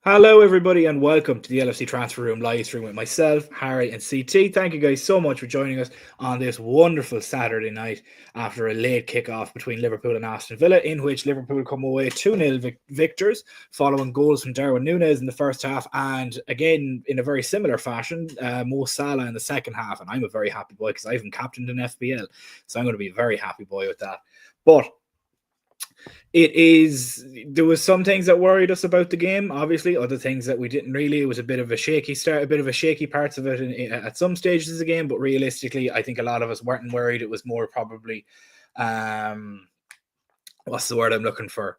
Hello, everybody, and welcome to the LFC Transfer Room live stream with myself, Harry, and CT. Thank you guys so much for joining us on this wonderful Saturday night after a late kickoff between Liverpool and Aston Villa, in which Liverpool come away 2-0 victors following goals from Darwin Núñez in the first half, and again in a very similar fashion, Mo Salah in the second half. And I'm a very happy boy because I haven't captained an FPL, so I'm going to be a very happy boy with that. But there was some things that worried us about the game, obviously, other things that we didn't really. It was a bit of a shaky start, a bit of a shaky parts of it at some stages of the game, but realistically I think a lot of us weren't worried. It was more probably what's the word I'm looking for,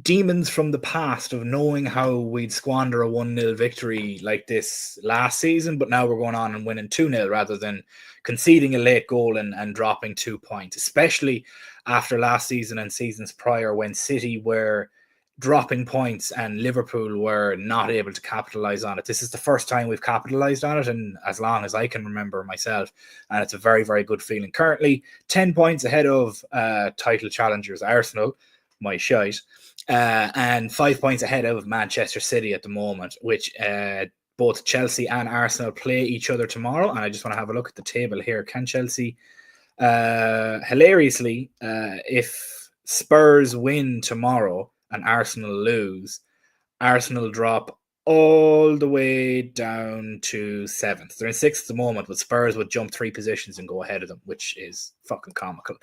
demons from the past of knowing how we'd squander a 1-0 victory like this last season, but now we're going on and winning 2-0 rather than conceding a late goal and dropping 2 points, especially after last season and seasons prior when City were dropping points and Liverpool were not able to capitalize on it. This is the first time we've capitalized on it, and as long as I can remember myself, and it's a very, very good feeling. Currently 10 points ahead of title challengers Arsenal, my shite, and 5 points ahead of Manchester City at the moment, which both Chelsea and Arsenal play each other tomorrow. And I just want to have a look at the table here. Can Chelsea, hilariously, if Spurs win tomorrow and Arsenal lose, Arsenal drop all the way down to 7th. They're in 6th at the moment, but Spurs would jump 3 positions and go ahead of them, which is fucking comical.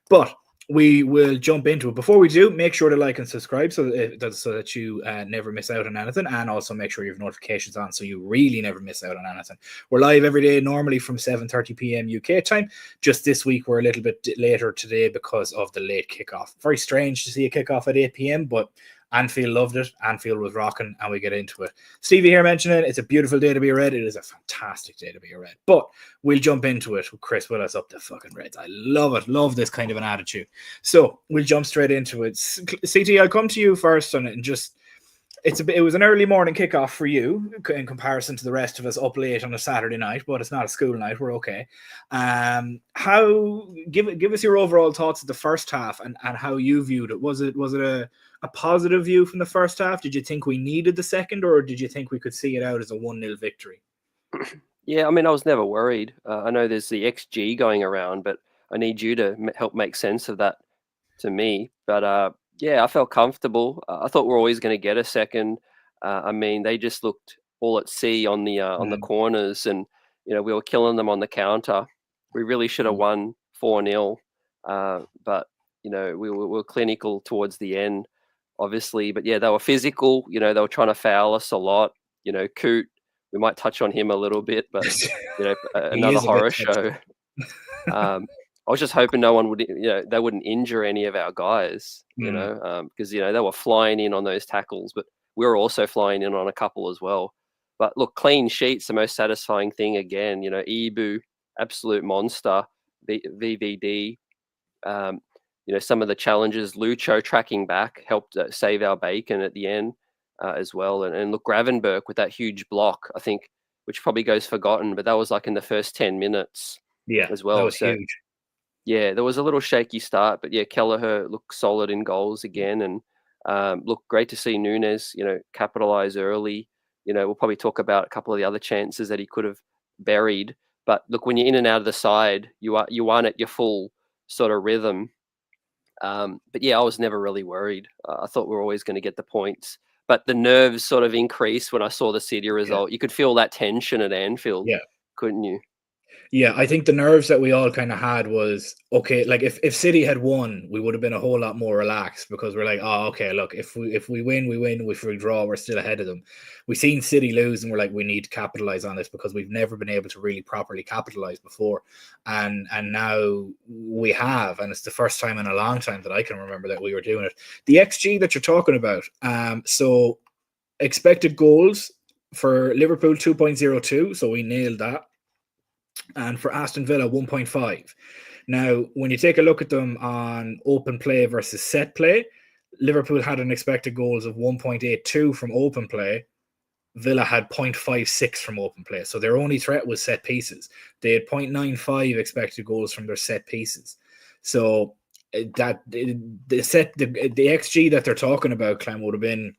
But we will jump into it. Before we do, make sure to like and subscribe so that you never miss out on anything, and also make sure you have notifications on so you really never miss out on anything. We're live every day, normally from 7:30 p.m. UK time. Just this week we're a little bit later today because of the late kickoff. Very strange to see a kickoff at 8 p.m, but Anfield loved it. Anfield was rocking, and we get into it. Stevie here mentioned it. It's a beautiful day to be a Red. It is a fantastic day to be a Red. But we'll jump into it with Chris Willis up the fucking Reds. I love it. Love this kind of an attitude. So we'll jump straight into it. CT, I'll come to you first on it, and just it was an early morning kickoff for you in comparison to the rest of us up late on a Saturday night, but it's not a school night. We're okay. Give us your overall thoughts of the first half and how you viewed it. Was it a positive view from the first half? Did you think we needed the second, or did you think we could see it out as a 1-0 victory? Yeah, I mean, I was never worried. I know there's the XG going around, but I need you to help make sense of that to me. But yeah, I felt comfortable. I thought we're always going to get a second. I mean, they just looked all at sea on the corners, and we were killing them on the counter. We really should have won 4-0, but we were clinical towards the end, obviously. But yeah, they were physical. They were trying to foul us a lot. Coot, we might touch on him a little bit, but another horror show. I was just hoping no one would, they wouldn't injure any of our guys, because they were flying in on those tackles, but we were also flying in on a couple as well. But look, clean sheets, the most satisfying thing again. Ibu, absolute monster. VVD, some of the challenges. Lucho tracking back helped save our bacon at the end as well. And look, Gravenberg with that huge block, I think, which probably goes forgotten, but that was like in the first 10 minutes as well. That was huge. Yeah, there was a little shaky start, but yeah, Kelleher looked solid in goals again, and look, great to see Núñez, capitalize early. We'll probably talk about a couple of the other chances that he could have buried. But look, when you're in and out of the side, you aren't at your full sort of rhythm. But yeah, I was never really worried. I thought we were always going to get the points, but the nerves sort of increased when I saw the City result. You could feel that tension at Anfield, couldn't you? Yeah, I think the nerves that we all kind of had was, okay, like if City had won, we would have been a whole lot more relaxed, because we're like, oh, okay, look, if we win, we win. If we draw, we're still ahead of them. We've seen City lose, and we're like, we need to capitalize on this, because we've never been able to really properly capitalize before, and now we have, and it's the first time in a long time that I can remember that we were doing it. The XG that you're talking about, so expected goals for Liverpool 2.02, so we nailed that. And for Aston Villa, 1.5. Now, when you take a look at them on open play versus set play, Liverpool had an expected goals of 1.82 from open play. Villa had 0.56 from open play. So their only threat was set pieces. They had 0.95 expected goals from their set pieces. So that the XG that they're talking about, Clem, would have been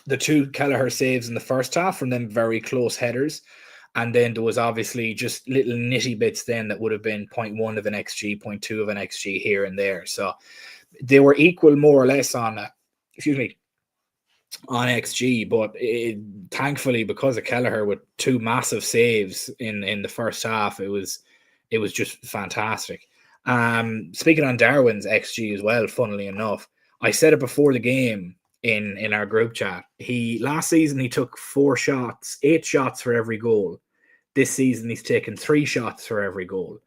the two Kelleher saves in the first half from them very close headers. And then there was obviously just little nitty bits then that would have been 0.1 of an XG, 0.2 of an XG here and there. So they were equal more or less on, on XG, but thankfully because of Kelleher with two massive saves in the first half, it was just fantastic. Speaking on Darwin's XG as well, funnily enough, I said it before the game in our group chat. Last season he took 8 shots for every goal. This season he's taken 3 shots for every goal.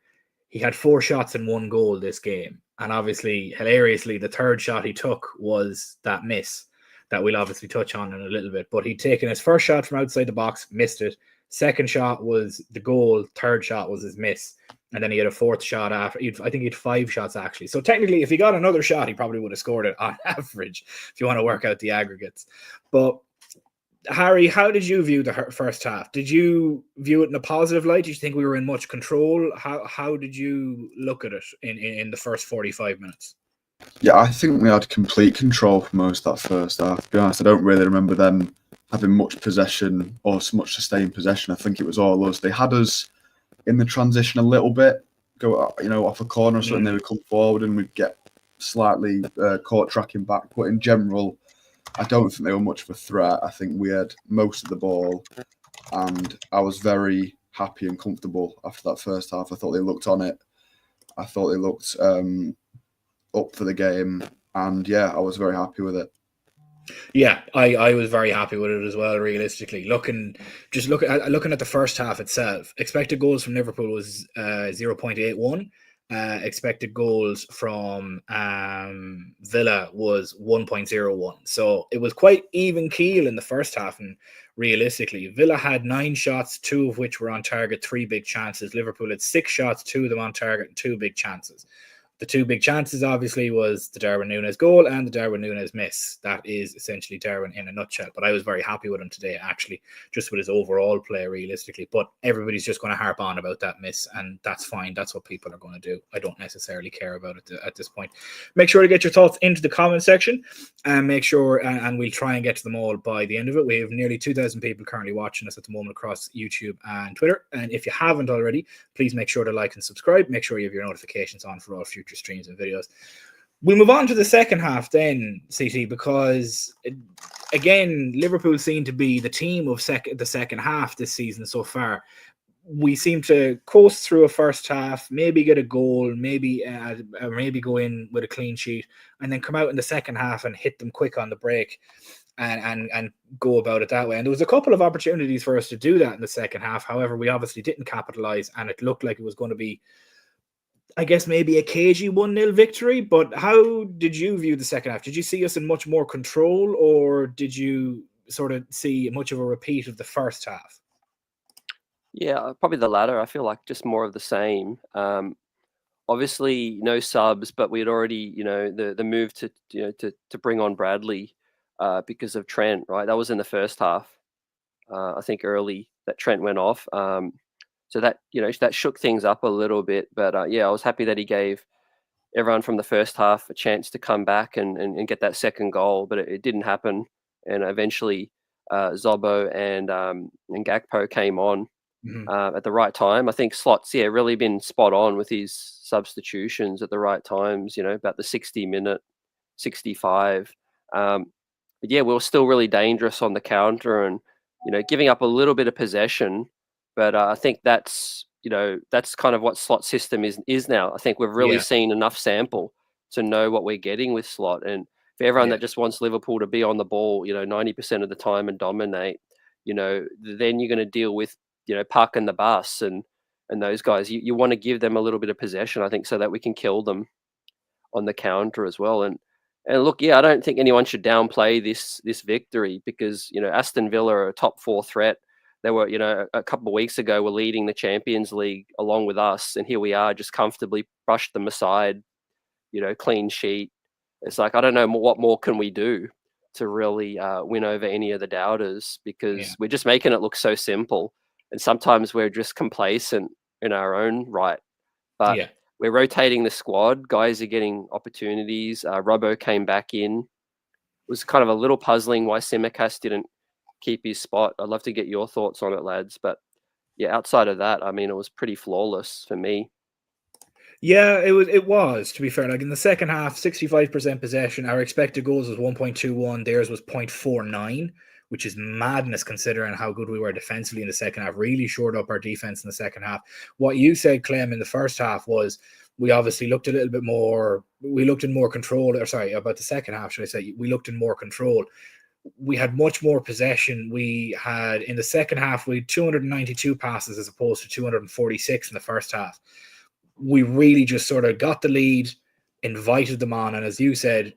He had 4 shots and 1 goal this game, and obviously, hilariously, the third shot he took was that miss that we'll obviously touch on in a little bit. But he'd taken his first shot from outside the box, missed it. Second shot was the goal. Third shot was his miss. And then he had a fourth shot after. I think he had 5 shots, actually. So technically, if he got another shot, he probably would have scored it on average, if you want to work out the aggregates. But Harry, how did you view the first half? Did you view it in a positive light? Did you think we were in much control? How did you look at it in the first 45 minutes? Yeah, I think we had complete control for most of that first half. To be honest, I don't really remember them having much possession or so much sustained possession. I think it was all us. They had us in the transition a little bit, go off a corner or something. They would come forward and we'd get slightly caught tracking back. But in general, I don't think they were much of a threat. I think we had most of the ball, and I was very happy and comfortable after that first half. I thought they looked on it. I thought they looked up for the game, and yeah, I was very happy with it. Yeah, I was very happy with it as well. Realistically, looking at the first half itself, expected goals from Liverpool was 0.81. Expected goals from Villa was 1.01. So it was quite even keel in the first half. And realistically, Villa had 9 shots, 2 of which were on target, 3 big chances. Liverpool had 6 shots, 2 of them on target, and 2 big chances. The 2 big chances, obviously, was the Darwin Núñez goal and the Darwin Núñez miss. That is essentially Darwin in a nutshell. But I was very happy with him today, actually, just with his overall play, realistically. But everybody's just going to harp on about that miss, and that's fine. That's what people are going to do. I don't necessarily care about it at this point. Make sure to get your thoughts into the comment section, and make sure, and we'll try and get to them all by the end of it. We have nearly 2,000 people currently watching us at the moment across YouTube and Twitter. And if you haven't already, please make sure to like and subscribe. Make sure you have your notifications on for all future streams and videos. We move on to the second half then, CT, because again, Liverpool seem to be the team of the second half this season so far. We seem to coast through a first half, maybe get a goal, maybe go in with a clean sheet, and then come out in the second half and hit them quick on the break and go about it that way. And there was a couple of opportunities for us to do that in the second half. However, we obviously didn't capitalize, and it looked like it was going to be, I guess, maybe a cagey 1-0 victory. But how did you view the second half? Did you see us in much more control, or did you sort of see much of a repeat of the first half? Yeah, probably the latter. I feel like just more of the same. Obviously, no subs, but we had already, the move to bring on Bradley because of Trent, right? That was in the first half. I think early that Trent went off. So that, that shook things up a little bit. But yeah, I was happy that he gave everyone from the first half a chance to come back and get that second goal, but it didn't happen. And eventually Zobo and Gakpo came on at the right time. I think Slot's, really been spot on with his substitutions at the right times, about the 60-minute, 65. But yeah, we were still really dangerous on the counter and, giving up a little bit of possession. But I think that's kind of what Slot's system is now. I think we've really seen enough sample to know what we're getting with Slot. And for everyone that just wants Liverpool to be on the ball, 90% of the time and dominate, then you're going to deal with, parking the bus and those guys. You want to give them a little bit of possession, I think, so that we can kill them on the counter as well. And look, I don't think anyone should downplay this victory because, Aston Villa are a top 4 threat. They were, a couple of weeks ago, were leading the Champions League along with us. And here we are, just comfortably brushed them aside, clean sheet. It's like, I don't know what more can we do to really win over any of the doubters because we're just making it look so simple. And sometimes we're just complacent in our own right. But we're rotating the squad. Guys are getting opportunities. Robbo came back in. was kind of a little puzzling why Simicast didn't keep his spot. I'd love to get your thoughts on it, lads. But yeah, outside of that, I mean, it was pretty flawless for me. Yeah, it was. It was, to be fair. Like in the second half, 65% possession. Our expected goals was 1.21. Theirs was 0.49, which is madness considering how good we were defensively in the second half. Really shored up our defense in the second half. What you said, Clem, in the first half was we obviously looked a little bit more. We looked in more control. Or sorry, about the second half, should I say? We looked in more control. We had much more possession. We had in the second half, we had 292 passes as opposed to 246 in the first half. We really just sort of got the lead, invited them on, and as you said,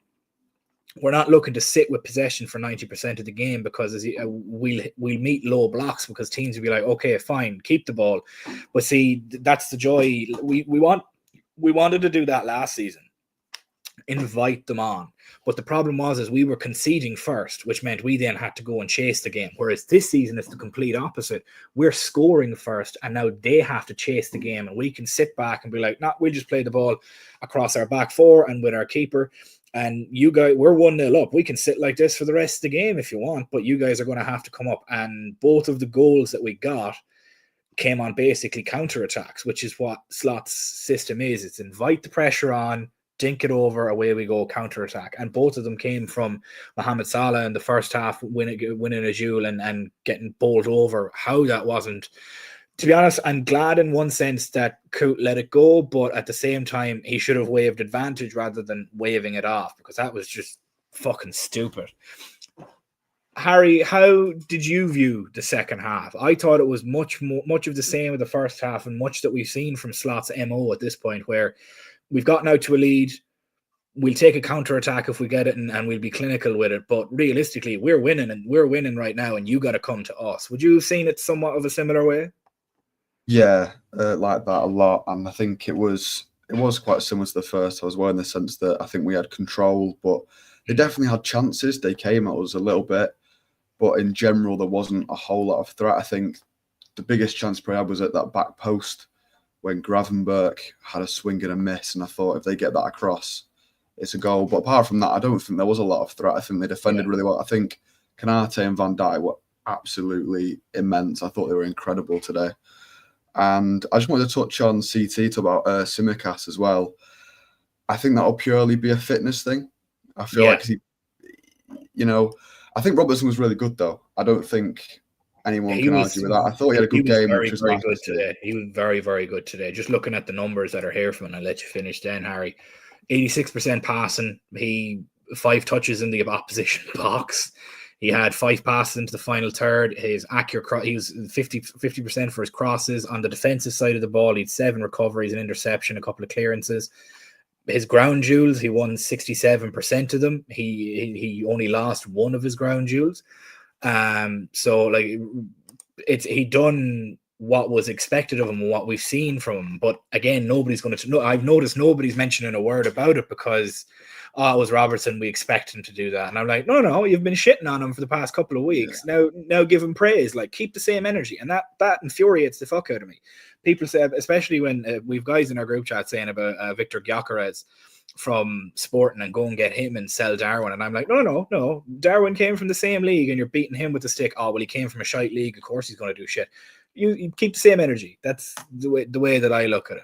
we're not looking to sit with possession for 90% of the game because we'll meet low blocks because teams will be like, okay, fine, keep the ball. But see, that's the joy. We wanted to do that last season, invite them on. But the problem was we were conceding first, which meant we then had to go and chase the game. Whereas this season it's the complete opposite. We're scoring first, and now they have to chase the game, and we can sit back and be like, "No, we'll just play the ball across our back four and with our keeper." And you guys, we're 1-0 up. We can sit like this for the rest of the game if you want, but you guys are going to have to come up. And both of the goals that we got came on basically counter-attacks, which is what Slot's system is. It's invite the pressure on, dink it over, away we go, counter-attack. And both of them came from Mohamed Salah in the first half, winning a duel and getting bowled over. How that wasn't... To be honest, I'm glad in one sense that Coote let it go, but at the same time, he should have waved advantage rather than waving it off, because that was just fucking stupid. Harry, how did you view the second half? I thought it was much of the same of the first half, and much that we've seen from Slot's MO at this point, where we've gotten out to a lead. We'll take a counter-attack if we get it, and we'll be clinical with it. But realistically, we're winning right now, and you got to come to us. Would you have seen it somewhat of a similar way? Yeah, like that a lot. And I think it was quite similar to the first as well, in the sense that I think we had control, but they definitely had chances. They came at us a little bit, but in general, there wasn't a whole lot of threat. I think the biggest chance we had was at that back post when Gravenberch had a swing and a miss, and I thought if they get that across, it's a goal. But apart from that, I don't think there was a lot of threat. I think they defended really well. I think Kanate and Van Dijk were absolutely immense. I thought they were incredible today. And I just wanted to touch on CT, about Simicast as well. I think that'll purely be a fitness thing. I feel like I think Robertson was really good, though. I don't think anyone can argue with that. I thought he had a good game. Very good today. He was very, very good today. Just looking at the numbers that are here from, and I'll let you finish then, Harry. 86% passing. 5 touches in the opposition box. He had 5 passes into the final third. His accurate, he was 50% for his crosses. On the defensive side of the ball, he had 7 recoveries, an interception, a couple of clearances. His ground duels, he won 67% of them. He only lost 1 of his ground duels. So like he done what was expected of him and what we've seen from him. But again, nobody's going to know. I've noticed nobody's mentioning a word about it because it was Robertson. We expect him to do that. And I'm like, no, you've been shitting on him for the past couple of weeks. Yeah. Now give him praise. Like, keep the same energy. And that infuriates the fuck out of me. People say, especially when we've guys in our group chat saying about Victor Gyökeres from Sporting and go and get him and sell Darwin. And I'm like, no. Darwin came from the same league and you're beating him with the stick. Oh, well, he came from a shite league. Of course he's going to do shit. You keep the same energy. That's the way that I look at it.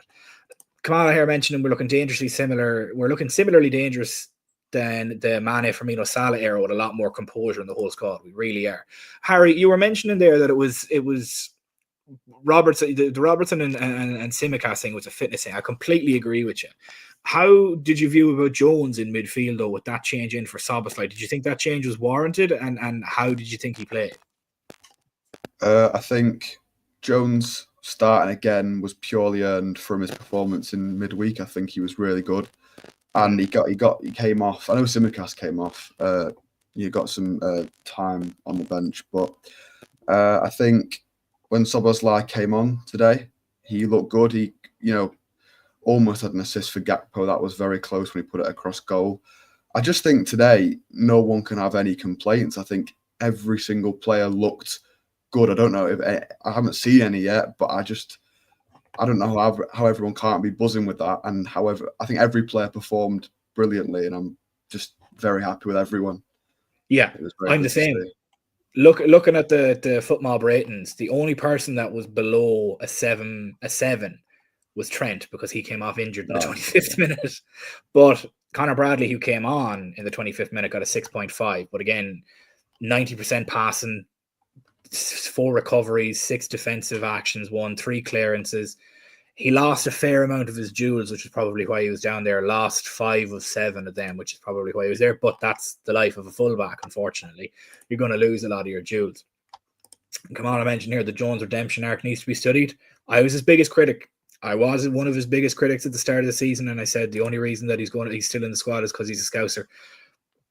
Kamala here mentioning we're looking dangerously similar. We're looking similarly dangerous than the Mane, Firmino, Salah era with a lot more composure in the whole squad. We really are. Harry, you were mentioning there that it was Robertson, the Robertson and Simicast thing was a fitness thing. I completely agree with you. How did you view about Jones in midfield though with that change in for Szoboszlai? Did you think that change was warranted, and how did you think he played? I think Jones starting again was purely earned from his performance in midweek. I think he was really good, and he came off. I know Simicast came off. He got some time on the bench, but I think when Szoboszlai came on today, he looked good. He almost had an assist for Gakpo. That was very close when he put it across goal. I just think today no one can have any complaints. I think every single player looked good. I don't know if I haven't seen any yet, but I don't know how everyone can't be buzzing with that. And however, I think every player performed brilliantly, and I'm just very happy with everyone. Yeah, It was very I'm good the to same. see. Looking at the football ratings, the only person that was below a seven was Trent, because he came off injured in the 25th minute. But Connor Bradley, who came on in the 25th minute, got a 6.5. But again, 90% passing, 4 recoveries, 6 defensive actions, 3 clearances. He lost a fair amount of his duels, which is probably why he was down there. Lost 5 of 7 of them, which is probably why he was there. But that's the life of a fullback, unfortunately. You're going to lose a lot of your duels. Come on, I mentioned here the Jones redemption arc needs to be studied. I was his biggest critic. I was one of his biggest critics at the start of the season, and I said the only reason that he's still in the squad is because he's a Scouser.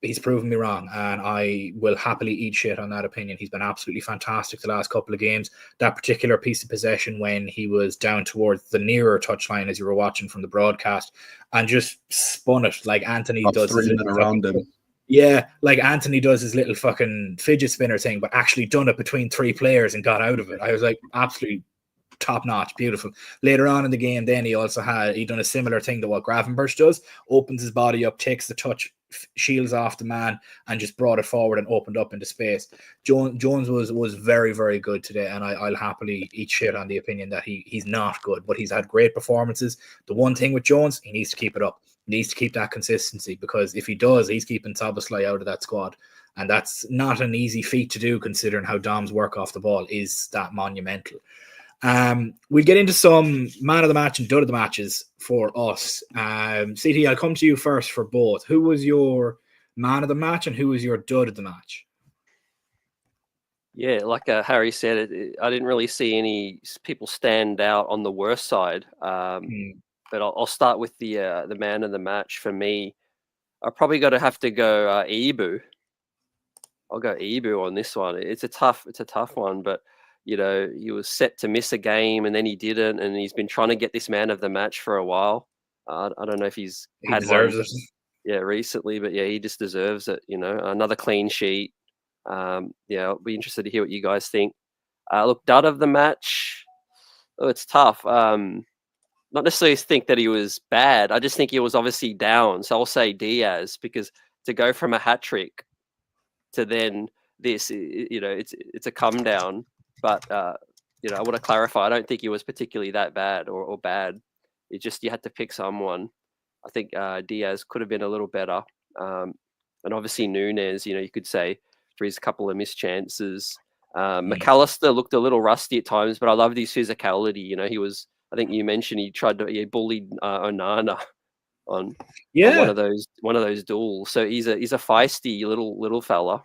He's proven me wrong, and I will happily eat shit on that opinion. He's been absolutely fantastic the last couple of games. That particular piece of possession when he was down towards the nearer touchline as you were watching from the broadcast and just spun it like Anthony does. 3 men around him. Yeah, like Anthony does his little fucking fidget spinner thing, but actually done it between 3 players and got out of it. I was like, absolutely top notch, beautiful. Later on in the game, then he done a similar thing to what Gravenberch does, opens his body up, takes the touch, shields off the man, and just brought it forward and opened up into space. Jones was very, very good today, and I'll happily eat shit on the opinion that he's not good, but he's had great performances. The one thing with Jones, he needs to keep it up. He needs to keep that consistency, because if he does, he's keeping Szoboszlai out of that squad, and that's not an easy feat to do considering how Dom's work off the ball is that monumental. We'll get into some man of the match and dud of the matches for us. CT, I'll come to you first for both. Who was your man of the match and who was your dud of the match? Yeah, like Harry said, I didn't really see any people stand out on the worst side. But I'll start with the man of the match. For me, I probably have to go Ibu. I'll go Ibu on this one. It's a tough one, but you know, he was set to miss a game and then he didn't, and he's been trying to get this man of the match for a while. I don't know if he deserves it. Yeah, recently, but yeah, he just deserves it. You know, another clean sheet. Yeah, I'll be interested to hear what you guys think. Look, dud of the match. Oh, it's tough. Not necessarily think that he was bad. I just think he was obviously down. So I'll say Diaz, because to go from a hat trick to then this, you know, it's a come down. But you know, I want to clarify. I don't think he was particularly that bad or bad. It just you had to pick someone. I think Diaz could have been a little better, and obviously Núñez. You know, you could say for his couple of missed chances. McAllister looked a little rusty at times, but I loved his physicality. You know, he was. I think you mentioned he bullied Onana on one of those duels. So he's a feisty little fella.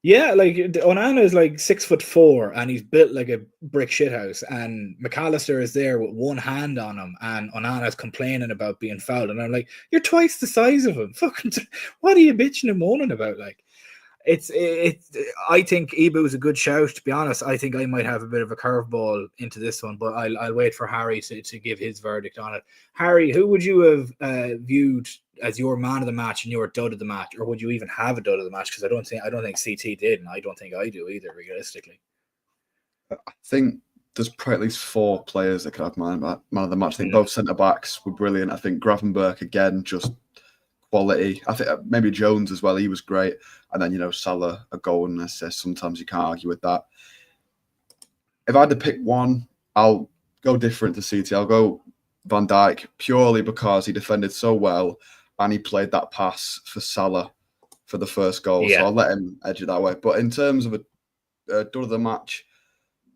Yeah, like Onana is like 6'4" and he's built like a brick shithouse, and McAllister is there with one hand on him, and Onana's complaining about being fouled, and I'm like, you're twice the size of him. Fucking, what are you bitching and moaning about? Like, it's. I think Ibu is a good shout. To be honest, I think I might have a bit of a curveball into this one, but I'll wait for Harry to give his verdict on it. Harry, who would you have viewed as your man of the match and your dud of the match, or would you even have a dud of the match? Because I don't think CT did, and I don't think I do either, realistically. I think there's probably at least 4 players that could have man of the match. I think both centre backs were brilliant. I think Gravenberch again, just quality. I think maybe Jones as well. He was great. And then, you know, Salah, a goal and assist. Sometimes you can't argue with that. If I had to pick one, I'll go different to CT. I'll go Van Dijk, purely because he defended so well and he played that pass for Salah for the first goal. Yeah. So I'll let him edge it that way. But in terms of a dud of the match,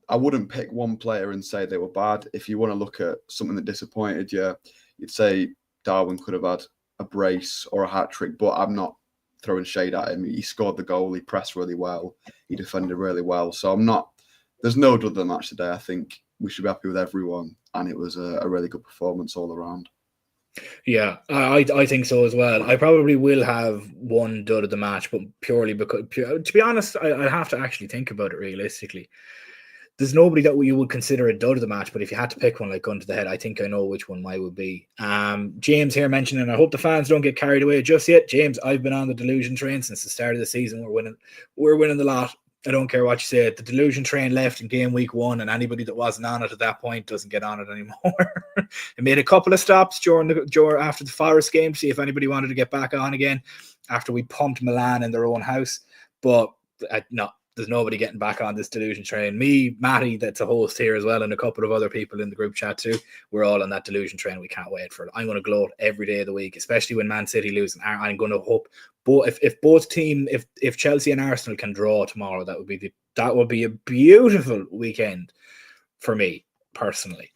I wouldn't pick one player and say they were bad. If you want to look at something that disappointed you, you'd say Darwin could have had a brace or a hat-trick, but I'm not throwing shade at him. He scored the goal, he pressed really well, he defended really well. So there's no dud of the match today. I think we should be happy with everyone, and it was a really good performance all around. Yeah, I think so as well. I probably will have one dud of the match, but purely because, to be honest, I have to actually think about it realistically. There's nobody that you would consider a dud of the match, but if you had to pick one, like gun to the head, I think I know which one mine would be. James here mentioning, I hope the fans don't get carried away just yet. James, I've been on the delusion train since the start of the season. We're winning the lot. I don't care what you say. The delusion train left in game week 1, and anybody that wasn't on it at that point doesn't get on it anymore. It made a couple of stops after the Forest game to see if anybody wanted to get back on again. after we pumped Milan in their own house. But no, there's nobody getting back on this delusion train. Me, Matty, that's a host here as well, and a couple of other people in the group chat too. We're all on that delusion train. We can't wait for it. I'm going to gloat every day of the week, especially when Man City lose. And I'm going to hope if both team, if Chelsea and Arsenal can draw tomorrow, that would be a beautiful weekend for me personally.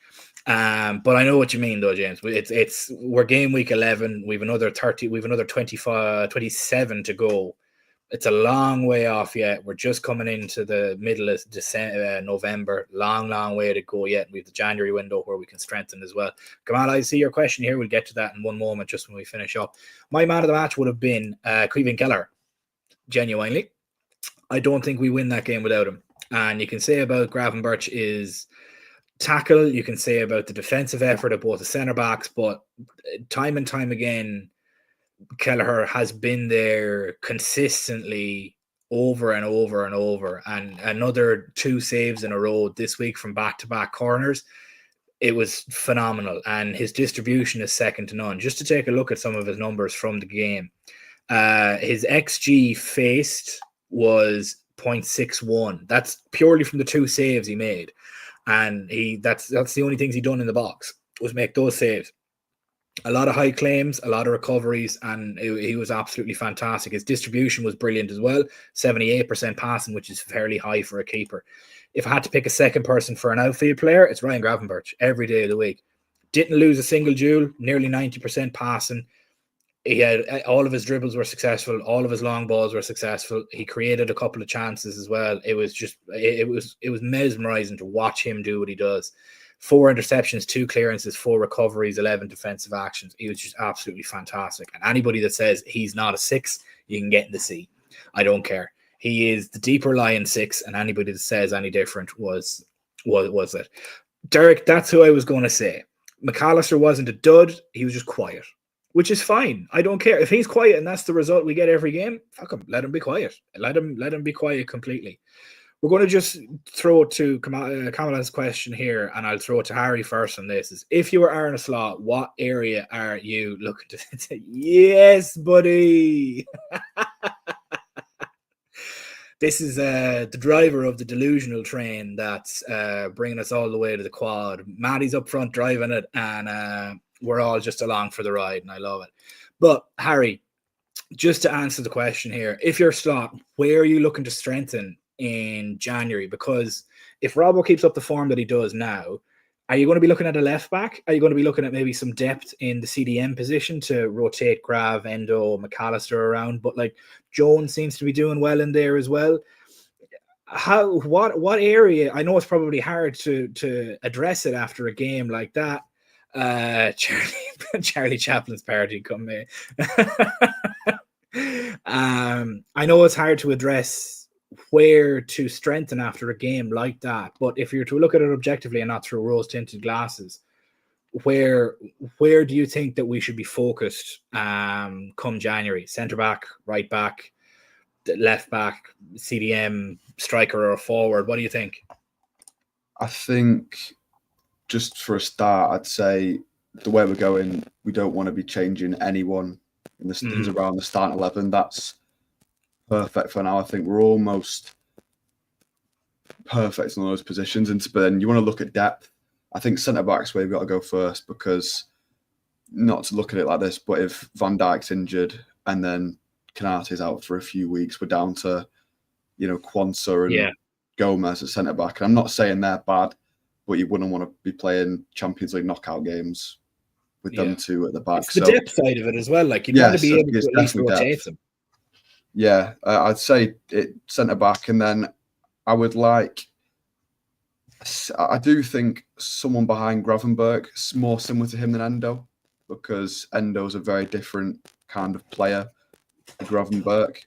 But I know what you mean though, James. We're game week 11. We've another 30. We've another 25, 27 to go. It's a long way off yet. We're just coming into the middle of December, November. Long way to go yet. We have the January window where we can strengthen as well. Kamal, I see your question here. We'll get to that in one moment, just when we finish up. My man of the match would have been Kevin Keller. Genuinely, I don't think we win that game without him. And you can say about Gravenberch is tackle. You can say about the defensive effort of both the centre backs, but time and time again, Kelleher has been there consistently over and over and over, and another 2 saves in a row this week from back-to-back corners. It was phenomenal, and his distribution is second to none. Just to take a look at some of his numbers from the game, his XG faced was 0.61. That's purely from the 2 saves he made, and that's the only things he done in the box was make those saves. A lot of high claims, a lot of recoveries, and he was absolutely fantastic. His distribution was brilliant as well, 78% passing, which is fairly high for a keeper. If I had to pick a second person for an outfield player, it's Ryan Gravenberch every day of the week. Didn't lose a single duel, nearly 90% passing. He had all of his dribbles were successful, all of his long balls were successful. He created a couple of chances as well. It was mesmerizing to watch him do what he does. 4 interceptions, 2 clearances, 4 recoveries, 11 defensive actions. He was just absolutely fantastic. And anybody that says he's not a 6, you can get in the C. I don't care. He is the deeper lying 6, and anybody that says any different was it. Derek, that's who I was going to say. McAllister wasn't a dud. He was just quiet, which is fine. I don't care. If he's quiet and that's the result we get every game, fuck him. Let him be quiet. Let him be quiet completely. We're going to just throw it to Kamala's question here, and I'll throw it to Harry first on this. Is if you were Arne Slot, what area are you looking to? Yes, buddy. This is the driver of the delusional train that's bringing us all the way to the quad. Matty's up front driving it, and we're all just along for the ride, and I love it. But Harry, just to answer the question here, if you're Slot, where are you looking to strengthen in January? Because if Robbo keeps up the form that he does now, are you going to be looking at a left back? Are you going to be looking at maybe some depth in the CDM position to rotate Grav, Endo, McAllister around? But like Jones seems to be doing well in there as well. What area? I know it's probably hard to address it after a game like that. Charlie Chaplin's party come May. I know it's hard to address where to strengthen after a game like that, but if you're to look at it objectively and not through rose-tinted glasses, where do you think that we should be focused come January? Centre back, right back, left back, CDM, striker, or forward? What do you think? I think just for a start, I'd say the way we're going, we don't want to be changing anyone in the things around the starting 11. That's perfect for now. I think we're almost perfect in those positions. But then you want to look at depth. I think centre back's where you've got to go first, because not to look at it like this, but if Van Dijk's injured and then Konaté's out for a few weeks, we're down to, Quansah and Gomez at centre back. And I'm not saying they're bad, but you wouldn't want to be playing Champions League knockout games with them two at the back. It's the depth side of it as well. Like, you'd want to be able to at least rotate them. Yeah, I'd say it centre back, and then I do think someone behind Gravenberch, more similar to him than Endo, because Endo's a very different kind of player to Gravenberch.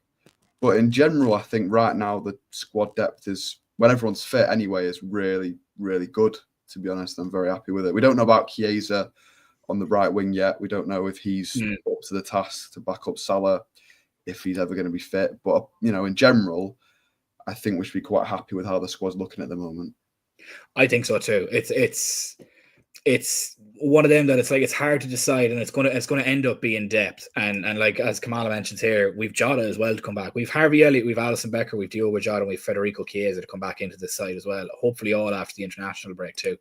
But in general, I think right now the squad depth is, when everyone's fit anyway, is really, really good, to be honest. I'm very happy with it. We don't know about Chiesa on the right wing yet. We don't know if he's up to the task to back up Salah, if he's ever going to be fit. But, in general, I think we should be quite happy with how the squad's looking at the moment. I think so too. It's it's one of them that it's hard to decide, and it's gonna end up being depth. And like as Kamala mentions here, we've Jota as well to come back. We've Harvey Elliott, we've Alisson Becker, we've Diogo Jota, and we've Federico Chiesa to come back into this side as well. Hopefully all after the international break too.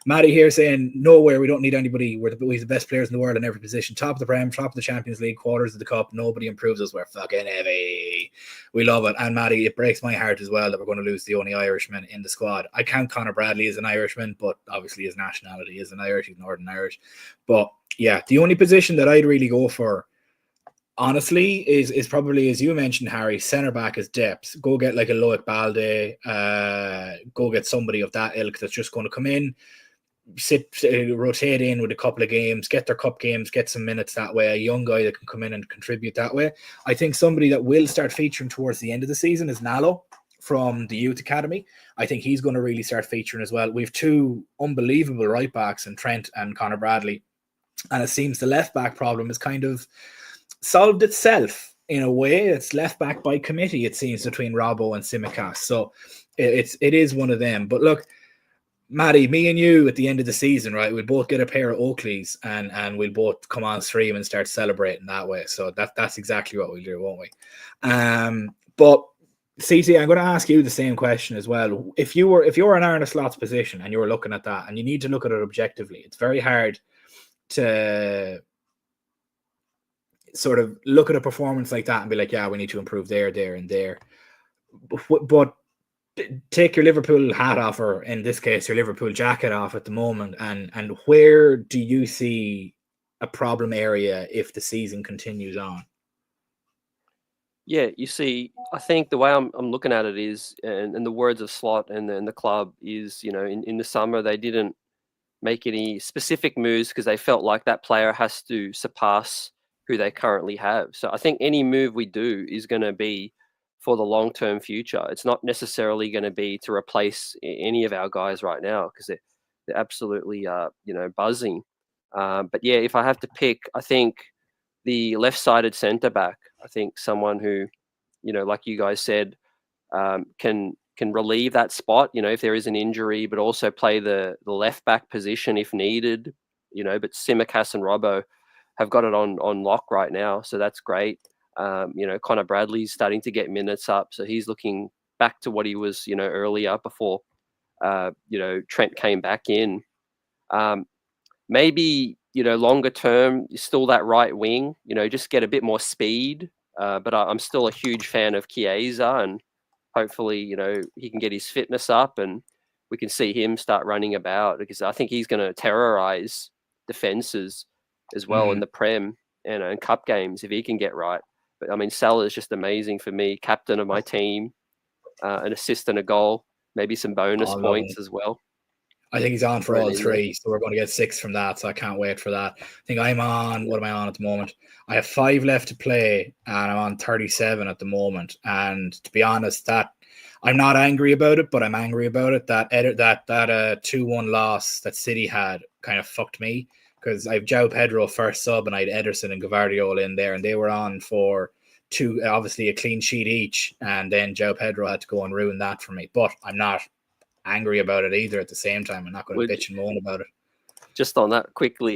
Matty here saying nowhere, we don't need anybody. We're the best players in the world in every position. Top of the Prem, top of the Champions League, quarters of the Cup. Nobody improves us. We're fucking heavy. We love it. And Matty, it breaks my heart as well that we're going to lose the only Irishman in the squad. I count Conor Bradley as an Irishman, but obviously his nationality is an Irish. He's Northern Irish. But yeah, the only position that I'd really go for, honestly, is probably, as you mentioned, Harry, centre back is depth. Go get like a Loic Balde, go get somebody of that ilk that's just going to come in, rotate in with a couple of games, get their cup games, get some minutes that way. A young guy that can come in and contribute that way. I think somebody that will start featuring towards the end of the season is Nalo from the youth academy. I think he's going to really start featuring as well. We've two unbelievable right backs in Trent and Conor Bradley, and it seems the left back problem has kind of solved itself in a way. It's left back by committee, it seems, between Robbo and Tsimikas. So it is one of them. But look, Matty, me and you at the end of the season, right, we'll both get a pair of Oakleys and we'll both come on stream and start celebrating that way. So that's exactly what we'll do, won't we? But CT, I'm going to ask you the same question as well. If you were in Arne Slot's position and you were looking at that, and you need to look at it objectively, it's very hard to sort of look at a performance like that and be like, yeah, we need to improve there, and there. But take your Liverpool hat off, or in this case, your Liverpool jacket off at the moment, and where do you see a problem area if the season continues on? Yeah, you see, I think the way I'm looking at it is, and the words of Slot and the club is, in the summer they didn't make any specific moves because they felt like that player has to surpass who they currently have. So I think any move we do is going to be for the long-term future. It's not necessarily going to be to replace any of our guys right now because they're absolutely, buzzing. But yeah, if I have to pick, I think the left-sided centre-back, I think someone who, like you guys said, can relieve that spot, if there is an injury, but also play the left-back position if needed, but Tsimikas and Robbo have got it on lock right now, so that's great. Conor Bradley's starting to get minutes up, so he's looking back to what he was, earlier before, Trent came back in. Maybe, longer term, still that right wing, just get a bit more speed. But I'm still a huge fan of Chiesa, and hopefully, he can get his fitness up and we can see him start running about, because I think he's going to terrorize defenses as well in the Prem and Cup games if he can get right. But I mean, Salah is just amazing for me, captain of my team, an assist and a goal, maybe some bonus points as well. I think he's on for all three, so we're going to get 6 from that, so I can't wait for that. I think I'm on, what am I on at the moment? I have 5 left to play, and I'm on 37 at the moment. And to be honest, that I'm not angry about it, but I'm angry about it. That 2-1 loss that City had kind of fucked me, because I have João Pedro first sub, and I had Ederson and Gvardiol in there, and they were on for obviously a clean sheet each, and then João Pedro had to go and ruin that for me. But I'm not angry about it either at the same time. I'm not going to bitch and moan about it. Just on that quickly,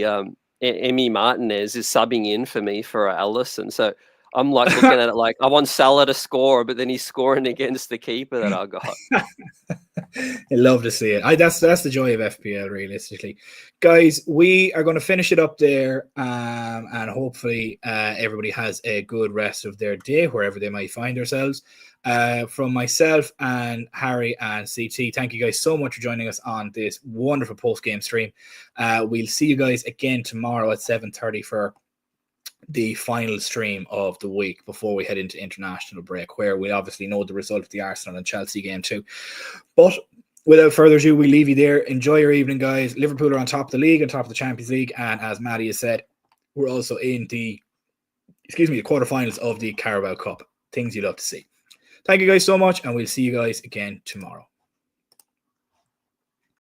Emi Martinez is subbing in for me for Alisson. So I'm like looking at it like I want Salah to score, but then he's scoring against the keeper that I got. I love to see it. That's the joy of FPL, realistically. Guys, we are going to finish it up there, and hopefully everybody has a good rest of their day wherever they might find themselves. From myself and Harry and CT, thank you guys so much for joining us on this wonderful post-game stream. We'll see you guys again tomorrow at 7:30 for the final stream of the week before we head into international break, where we obviously know the result of the Arsenal and Chelsea game too. But without further ado, we leave you there. Enjoy your evening, guys. Liverpool are on top of the league, on top of the Champions League, and as Matty has said, we're also in the quarterfinals of the Carabao Cup. Things you love to see. Thank you guys so much, and we'll see you guys again tomorrow.